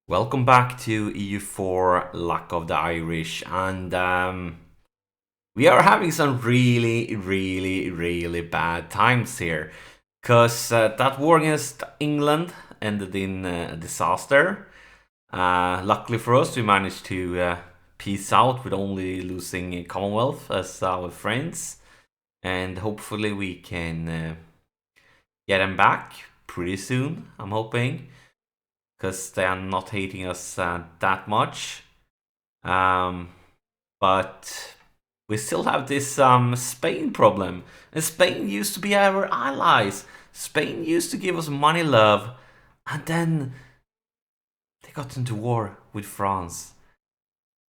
Welcome back to EU4 Luck of the Irish, and we are having some really bad times here, because that war against England ended in a disaster. Luckily for us, we managed to peace out with only losing Commonwealth as our friends, and hopefully we can get them back pretty soon, I'm hoping, because they are not hating us that much. Um, but we still have this Spain problem. And Spain used to be our allies. Spain used to give us money, love, and then they got into war with France.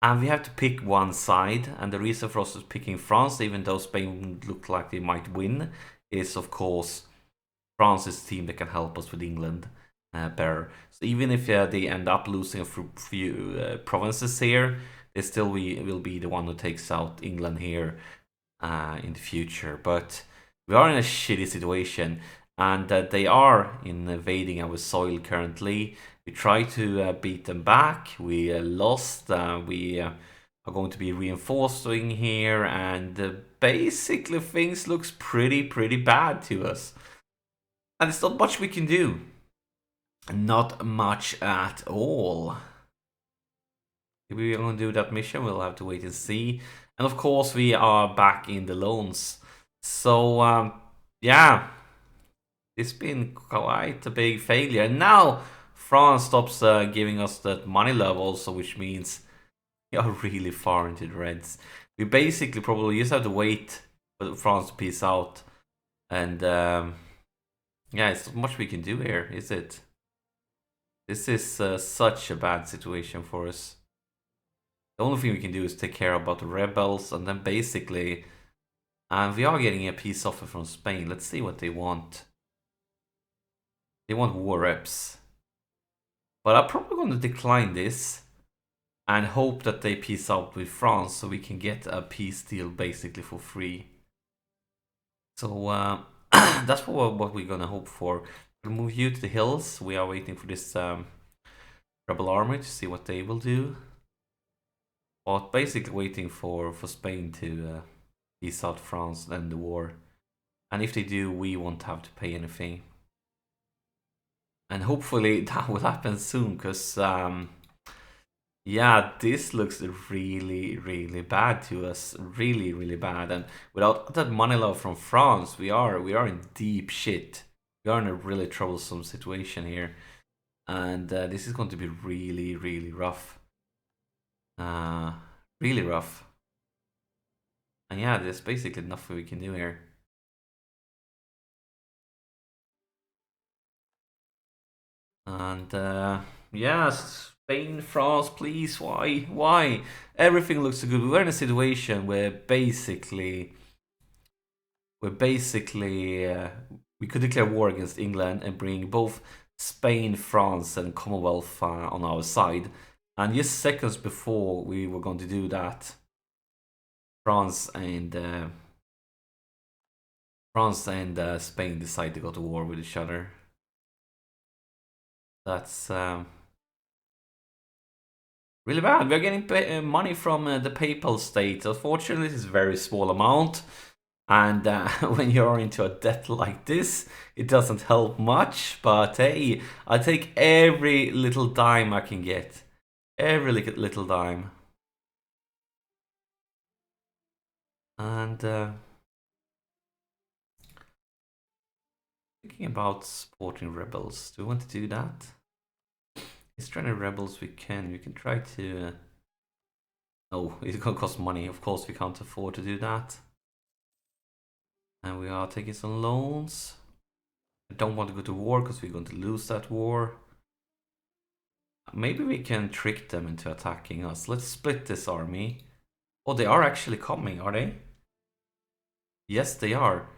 And we have to pick one side. And the reason for us picking France, even though Spain looked like they might win, is of course France is the team that can help us with England better. So even if they end up losing a few provinces here, they still will be the one who takes out England here in the future. But we are in a shitty situation, and they are invading our soil currently. We try to beat them back. We lost. We are going to be reinforcing here, and basically things looks pretty bad to us. And there's not much we can do. Not much at all. If we're going to do that mission, we'll have to wait and see. And of course, we are back in the loans. So, yeah, it's been quite a big failure. And now France stops giving us that money love also, which means we are really far into the reds. We basically probably just have to wait for France to peace out. And yeah, it's not much we can do here, is it? This is such a bad situation for us. The only thing we can do is take care about the rebels, and then basically, we are getting a peace offer from Spain. Let's see what they want. They want war reps. But I'm probably going to decline this and hope that they peace out with France so we can get a peace deal basically for free. So that's what we're going to hope for. We'll move you to the hills. We are waiting for this rebel army to see what they will do. But basically waiting for Spain to peace out France and end the war. And if they do, we won't have to pay anything. And hopefully that will happen soon, because yeah, this looks really bad to us. Really bad. And without that money love from France, we are in deep shit. We are in a really troublesome situation here. And this is going to be really rough. Really rough. And yeah, there's basically nothing we can do here. And yeah, Spain, France, please, why? Everything looks so good. We're in a situation where basically we could declare war against England and bring both Spain, France, and Commonwealth on our side. And just seconds before we were going to do that, France and Spain decided to go to war with each other. That's really bad. We're getting money from the Papal State. Unfortunately, it's a very small amount. And when you're into a debt like this, it doesn't help much. But hey, I take every little dime I can get. Every little dime. And thinking about supporting rebels. Do we want to do that? Is trying to rebels we can try to no, it's gonna cost money. Of course we can't afford to do that. And we are taking some loans. I don't want to go to war because we're going to lose that war. Maybe we can trick them into attacking us. Let's split this army. Oh, they are actually coming, are they? Yes, they are.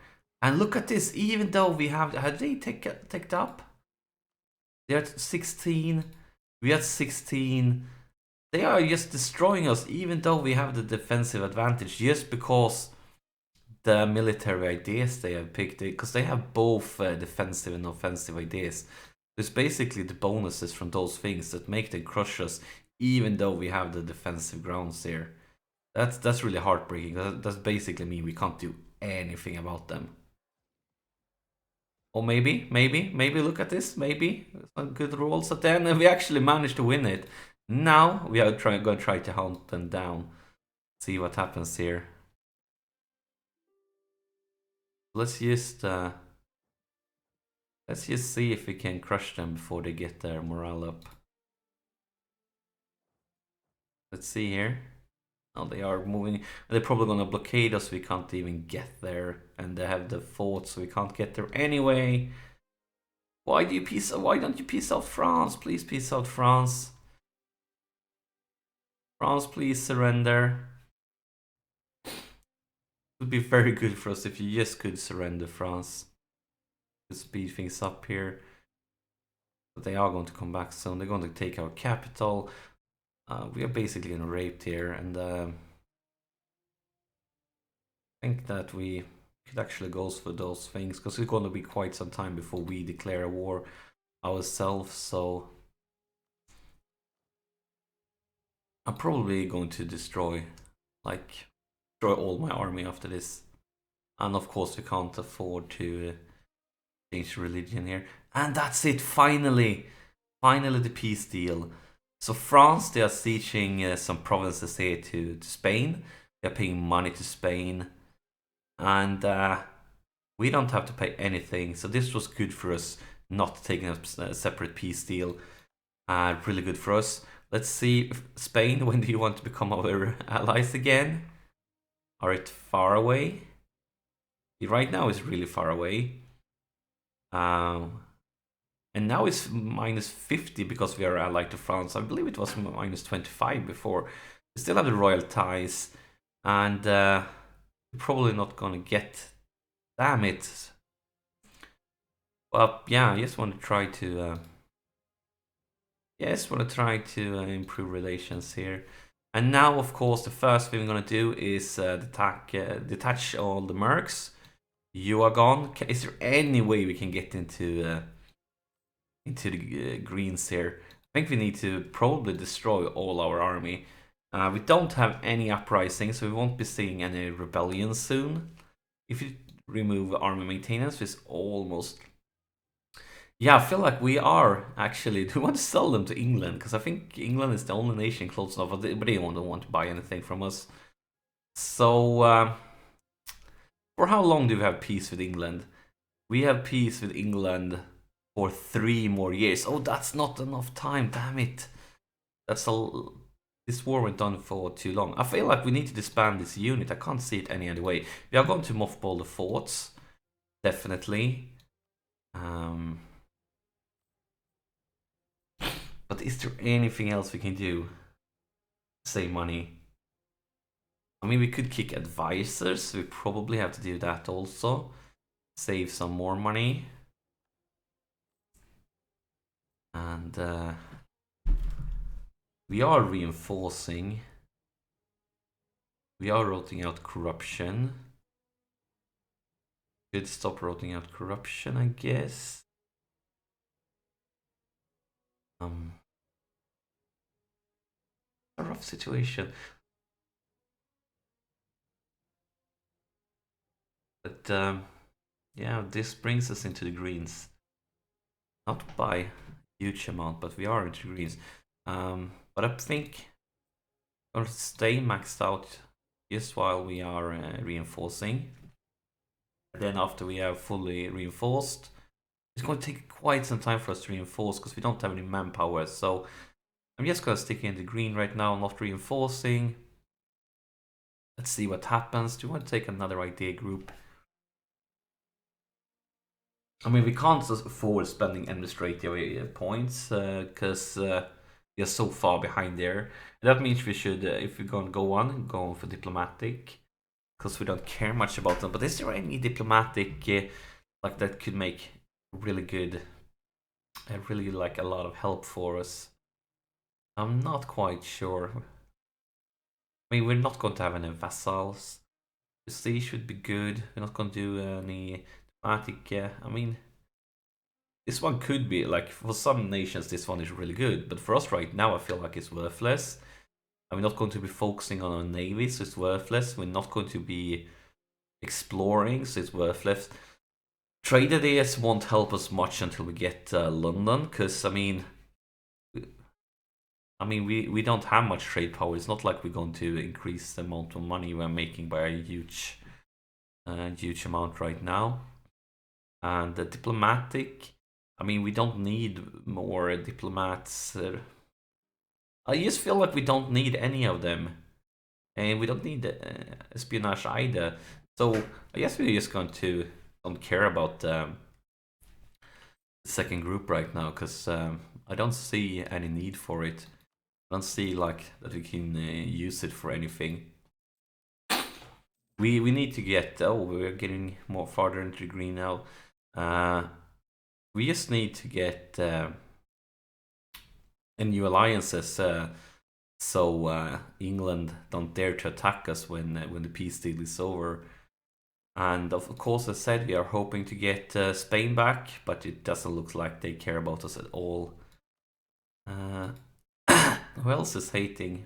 And look at this, even though we have they taken up? They're at 16. We at 16. They are just destroying us, even though we have the defensive advantage, just because the military ideas they have picked, because they have both defensive and offensive ideas. It's basically the bonuses from those things that make them crush us, even though we have the defensive grounds here. That's really heartbreaking. That's basically mean we can't do anything about them. Or maybe look at this. Maybe some good rolls at the end, and we actually managed to win it. Now we are gonna try to hunt them down. See what happens here. Let's just see if we can crush them before they get their morale up. Let's see here. Oh, they are moving. They're probably gonna blockade us. We can't even get there, and they have the fort, so we can't get there anyway. Why don't you peace out France? Please peace out France. France, please surrender. It would be very good for us if you just could surrender, France. To speed things up here. But they are going to come back soon. They're going to take our capital. We are basically in raped here, and I think that we could actually go for those things, because it's going to be quite some time before we declare a war ourselves, so I'm probably going to destroy all my army after this. And of course we can't afford to change religion here. And that's it, finally the peace deal. So France, they are sieging some provinces here to Spain. They're paying money to Spain, and we don't have to pay anything. So this was good for us, not taking a separate peace deal. Really good for us. Let's see, Spain, when do you want to become our allies again? Are it far away? Right now it's really far away. And now it's minus 50 because we are allied to France. I believe it was minus 25 before. We still have the royal ties, and we're probably not gonna get. Damn it. But yeah, I just want to try to. Improve relations here. And now, of course, the first thing we're gonna do is detach all the mercs. You are gone. Is there any way we can get into the greens here? I think we need to probably destroy all our army. We don't have any uprising, so we won't be seeing any rebellions soon. If you remove army maintenance, it's almost. Yeah, I feel like we are actually. Do we want to sell them to England? Because I think England is the only nation close enough, but they don't want to buy anything from us. So, for how long do we have peace with England? We have peace with England for 3 more years. Oh, that's not enough time. Damn it. This war went on for too long. I feel like we need to disband this unit. I can't see it any other way. We are going to mothball the forts, definitely. But is there anything else we can do? Save money. I mean, we could kick advisors. We probably have to do that also. Save some more money. And we are reinforcing. We are rooting out corruption. Could stop rooting out corruption, I guess. A rough situation. But yeah, this brings us into the greens. Not by a huge amount, but we are into greens. But I think I'll stay maxed out just while we are reinforcing. Then after we have fully reinforced, it's going to take quite some time for us to reinforce because we don't have any manpower. So I'm just going to stick in the green right now, not reinforcing. Let's see what happens. Do you want to take another idea group? I mean, we can't afford spending administrative points because we are so far behind there. And that means we should, if we're going to go on for diplomatic, because we don't care much about them. But is there any diplomatic like that could make really good, really like a lot of help for us? I'm not quite sure. I mean, we're not going to have any vassals. The sea should be good. We're not going to do any diplomatic. I mean, this one could be like, for some nations this one is really good, but for us right now I feel like it's worthless. And we're not going to be focusing on our navy, so it's worthless. We're not going to be exploring, so it's worthless. Trade ideas won't help us much until we get London, because we don't have much trade power. It's not like we're going to increase the amount of money we're making by a huge amount right now. And the diplomatic, we don't need more diplomats. I just feel like we don't need any of them, and we don't need espionage either. So I guess we're just going to don't care about the second group right now, because I don't see any need for it. I don't see like that we can use it for anything. We need to get, oh, we're getting more farther into the green now. We just need to get new alliances, so England don't dare to attack us when the peace deal is over. And of course, as I said, we are hoping to get Spain back, but it doesn't look like they care about us at all. Who else is hating?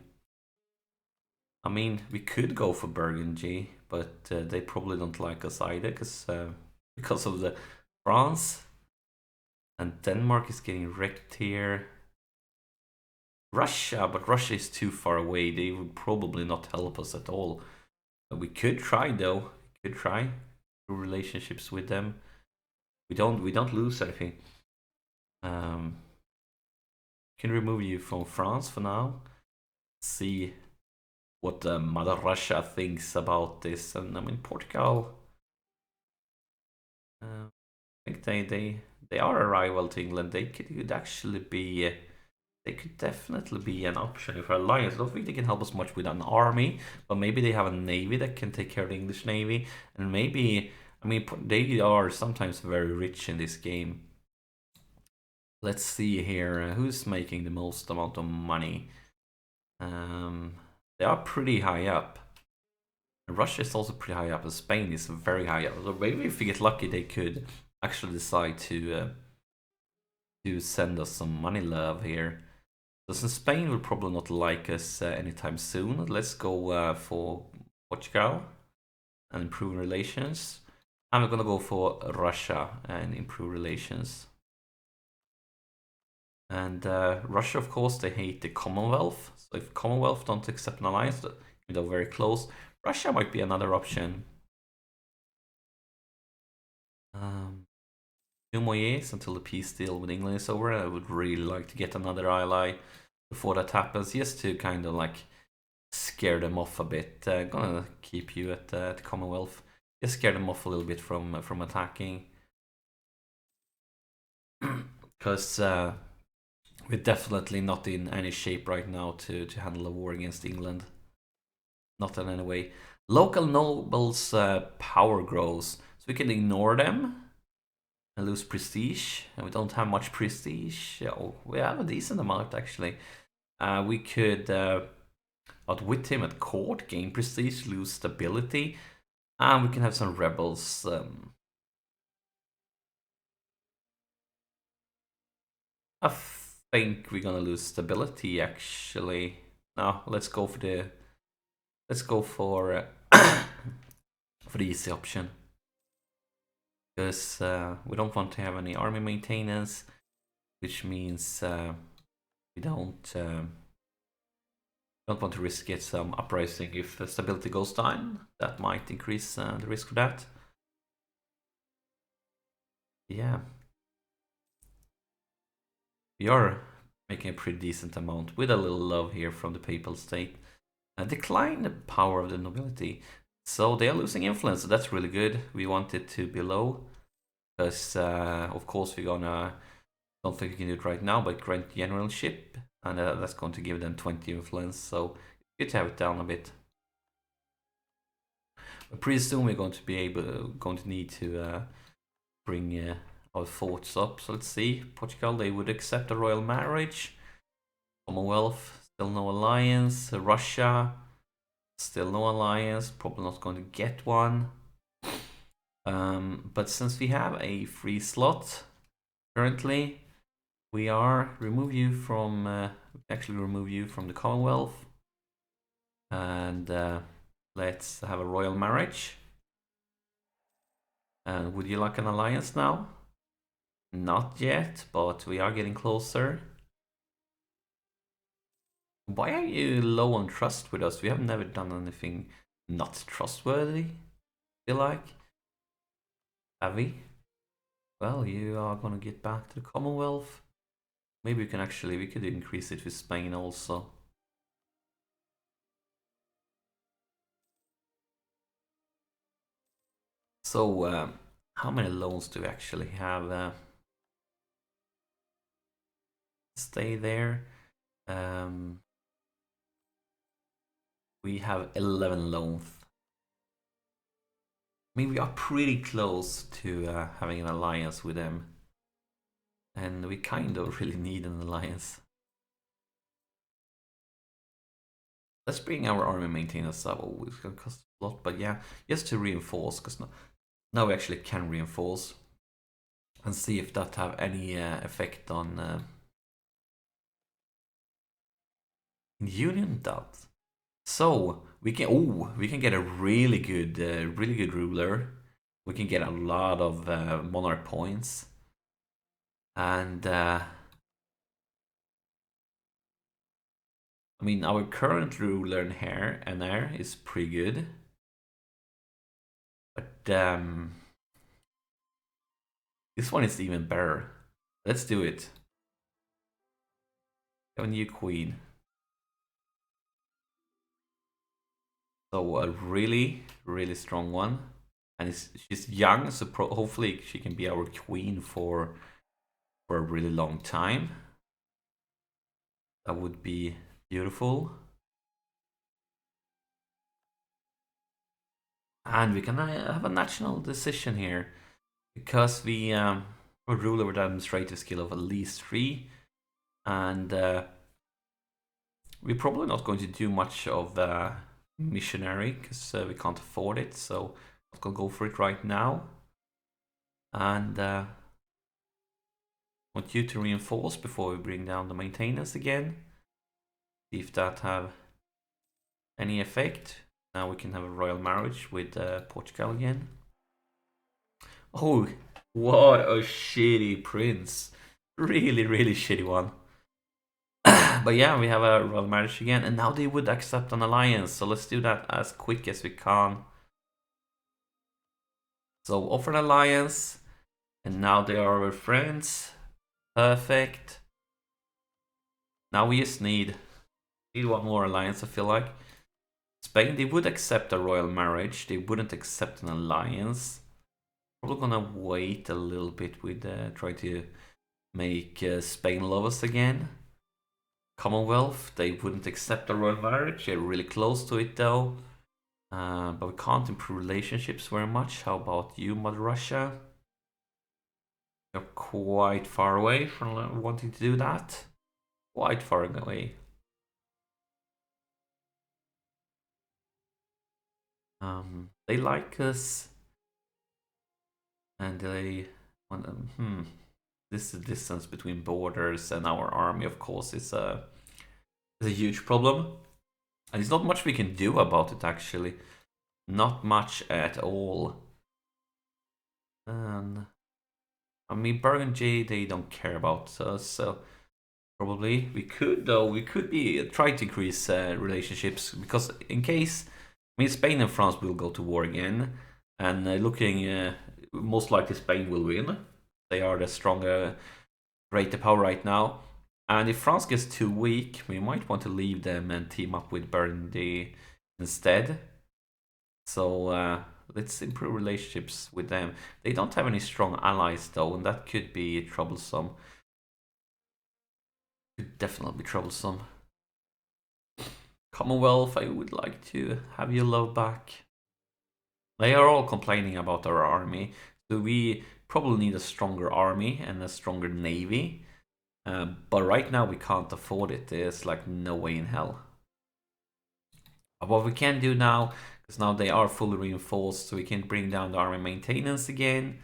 We could go for Burgundy, but they probably don't like us either, because of the France. And Denmark is getting wrecked here. Russia, but Russia is too far away. They would probably not help us at all. But we could try though. We could try through relationships with them. We don't lose anything. Can remove you from France for now. See what Mother Russia thinks about this. And Portugal. I think they are a rival to England. They could actually be. They could definitely be an option if our alliance. I don't think they can help us much with an army, but maybe they have a navy that can take care of the English navy, and maybe they are sometimes very rich in this game. Let's see here, who's making the most amount of money. They are pretty high up. Russia is also pretty high up, and Spain is very high up. So maybe if we get lucky, they could actually decide to send us some money love here. So since Spain will probably not like us anytime soon, let's go for Portugal and improve relations. I'm gonna go for Russia and improve relations. And Russia, of course, they hate the Commonwealth. So if Commonwealth don't accept an alliance, they're very close, Russia might be another option. 2 more years until the peace deal with England is over. I would really like to get another ally before that happens, just to kind of like scare them off a bit. Gonna keep you at the Commonwealth. Just scare them off a little bit from attacking. Because we're definitely not in any shape right now to handle a war against England. Not in any way. Local nobles' power grows, so we can ignore them and lose prestige. And we don't have much prestige. Oh, we have a decent amount actually. We could outwit him at court, gain prestige, lose stability, and we can have some rebels. I think we're gonna lose stability actually. No, let's go for the for the easy option, because we don't want to have any army maintenance, which means we don't want to risk it some uprising. If stability goes down, that might increase the risk for that. Yeah, we are making a pretty decent amount with a little love here from the Papal State. Decline the power of the nobility, so they are losing influence. So that's really good. We want it to be low, because of course we're gonna, don't think we can do it right now, but grant generalship, and that's going to give them 20 influence, so it's good to have it down a bit. But pretty soon we're going to need to bring our forts up. So let's see, Portugal, they would accept a royal marriage. Commonwealth, still no alliance. Russia, still no alliance, probably not going to get one. But since we have a free slot, Currently, we are remove you from actually remove you from the Commonwealth, and let's have a royal marriage. And would you like an alliance now? Not yet, but we are getting closer. Why are you low on trust with us? We have never done anything not trustworthy, feel like. Have we? Well, you are gonna get back to the Commonwealth. Maybe we can actually, we could increase it with Spain also. So, how many loans do we actually have? Stay there. We have 11 loans. I mean, we are pretty close to having an alliance with them. And we kind of really need an alliance. Let's bring our army maintenance up. Oh, it's gonna cost a lot, but yeah, just to reinforce, because now we actually can reinforce. And see if that have any effect on Union does. So we can get a really good ruler. We can get a lot of monarch points, and I mean our current ruler in here and there is pretty good, but this one is even better. Let's do it. Have a new queen. So a really strong one, and she's young, so hopefully she can be our queen for a really long time. That would be beautiful. And we can have a national decision here, because we rule over the administrative skill of at least 3, and we're probably not going to do much of missionary, because we can't afford it, so I'm not gonna go for it right now. And want you to reinforce before we bring down the maintenance again. See if that have any effect. Now we can have a royal marriage with Portugal again. Oh, what a shitty prince. Really shitty one. But yeah, we have a royal marriage again, and now they would accept an alliance, so let's do that as quick as we can. So offer an alliance, and now they are our friends. Perfect. Now we just need one more alliance, I feel like. Spain, they would accept a royal marriage, they wouldn't accept an alliance. Probably gonna wait a little bit with try to make Spain love us again. Commonwealth, they wouldn't accept a royal marriage. They're really close to it though. But we can't improve relationships very much. How about you, Mother Russia? You're quite far away from wanting to do that. Quite far away. They like us, and they want this distance between borders and our army, of course, is a huge problem, and there's not much we can do about it actually. Not much at all. And I mean, Burgundy, they don't care about us, so probably we could, though. We could be try to increase relationships, because in case, I mean, Spain and France will go to war again, and looking most likely Spain will win. They are the stronger, greater power right now. And if France gets too weak, we might want to leave them and team up with Burgundy instead. So let's improve relationships with them. They don't have any strong allies though, and that could be troublesome. Could definitely be troublesome. Commonwealth, I would like to have your love back. They are all complaining about our army, so we probably need a stronger army and a stronger navy. But right now we can't afford it. There's like no way in hell. What we can do now, because now they are fully reinforced, so we can bring down the army maintenance again,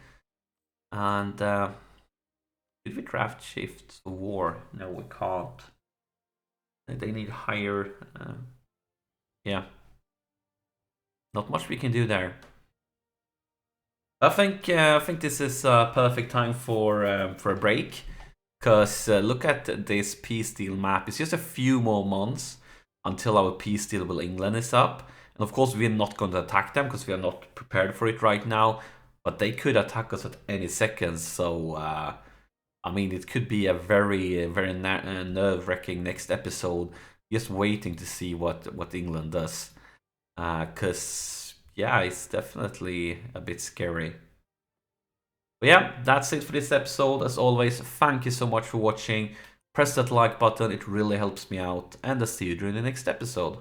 and do Did we draft Shifts of War? No, we can't. They need higher. Yeah. Not much we can do there. I think this is a perfect time for a break, because look at this peace deal map. It's just a few more months until our peace deal with England is up, and of course we're not going to attack them because we are not prepared for it right now. But they could attack us at any second, so I mean it could be a very nerve-wracking next episode. Just waiting to see what England does, because yeah, it's definitely a bit scary. But yeah, that's it for this episode. As always, thank you so much for watching. Press that like button, it really helps me out. And I'll see you during the next episode.